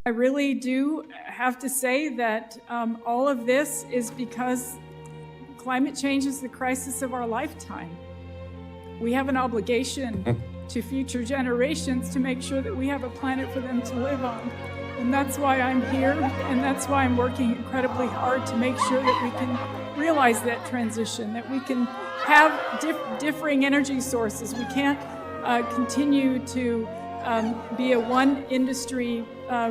I really do have to say that all of this is because climate change is the crisis of our lifetime. We have an obligation to future generations to make sure that we have a planet for them to live on. And that's why I'm here, and that's why I'm working incredibly hard to make sure that we can realize that transition, that we can have differing energy sources. We can't continue to be a one industry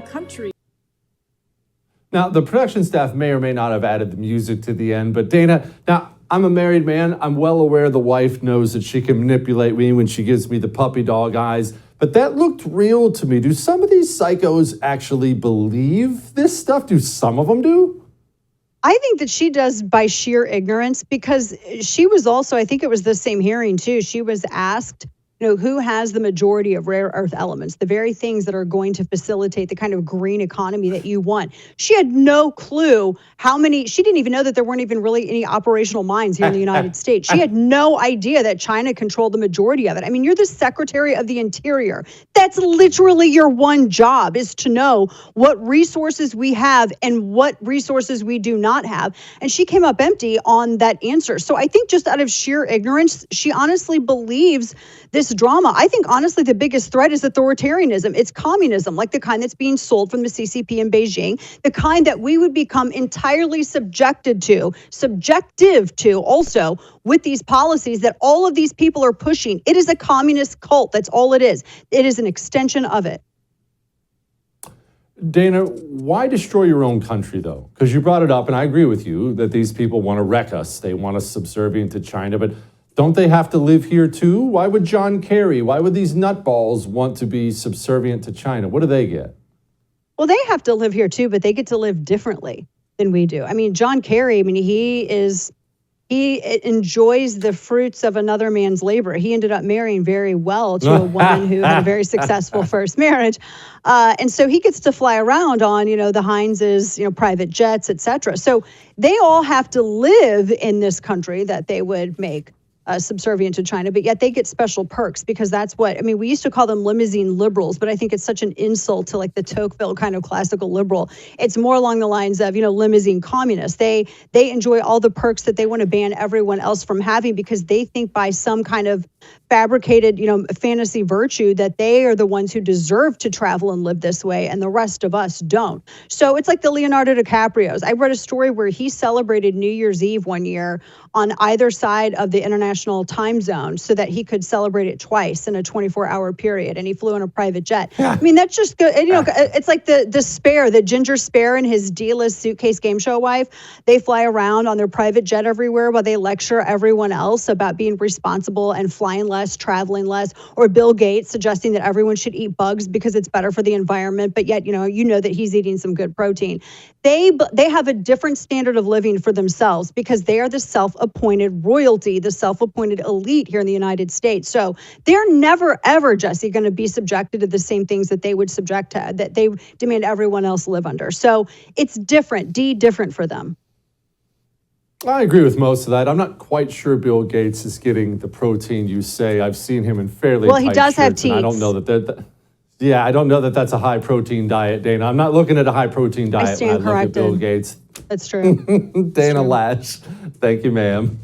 country. Now, the production staff may or may not have added the music to the end, but Dana, now, I'm a married man. I'm well aware the wife knows that she can manipulate me when she gives me the puppy dog eyes, but that looked real to me. Do some of these psychos actually believe this stuff? Do some of them do? I think that she does by sheer ignorance, because she was also, I think it was the same hearing too, she was asked, who has the majority of rare earth elements, the very things that are going to facilitate the kind of green economy that you want. She had no clue how many, she didn't even know that there weren't even really any operational mines here in the United States. She had no idea that China controlled the majority of it. I mean, you're the Secretary of the Interior. That's literally your one job, is to know what resources we have and what resources we do not have. And she came up empty on that answer. So I think just out of sheer ignorance, she honestly believes this drama. I think, honestly, the biggest threat is authoritarianism. It's communism, like the kind that's being sold from the CCP in Beijing, the kind that we would become entirely subjective to also with these policies that all of these people are pushing. It is a communist cult. That's all it is. It is an extension of it. Dana, why destroy your own country, though? Because you brought it up, and I agree with you that these people want to wreck us. They want us subservient to China, but don't they have to live here too? Why would John Kerry, why would these nutballs want to be subservient to China? What do they get? Well, they have to live here too, but they get to live differently than we do. I mean, John Kerry, he enjoys the fruits of another man's labor. He ended up marrying very well to a woman who had a very successful first marriage. And so he gets to fly around on, the Heinz's, private jets, et cetera. So they all have to live in this country that they would make subservient to China, but yet they get special perks, because that's what, we used to call them limousine liberals, but I think it's such an insult to like the Tocqueville kind of classical liberal. It's more along the lines of, limousine communists. They enjoy all the perks that they want to ban everyone else from having, because they think by some kind of fabricated, fantasy virtue that they are the ones who deserve to travel and live this way, and the rest of us don't. So it's like the Leonardo DiCaprio's. I read a story where he celebrated New Year's Eve one year on either side of the international time zone so that he could celebrate it twice in a 24-hour period, and he flew in a private jet. Yeah. That's just good. It's like the Ginger Spare and his D-list suitcase game show wife. They fly around on their private jet everywhere while they lecture everyone else about being responsible and flying less, traveling less, or Bill Gates suggesting that everyone should eat bugs because it's better for the environment, but yet, that he's eating some good protein. They have a different standard of living for themselves, because they are the self-appointed royalty, the self-appointed elite here in the United States. So they're never, ever, Jesse, going to be subjected to the same things that they would that they demand everyone else live under. So it's different for them. I agree with most of that. I'm not quite sure Bill Gates is getting the protein you say. I've seen him in fairly tight he does have shirts, teeth. and I don't know that I don't know that that's a high protein diet, Dana. I'm not looking at a high protein diet when I look at Bill Gates. That's true. Dana Loesch, thank you, ma'am.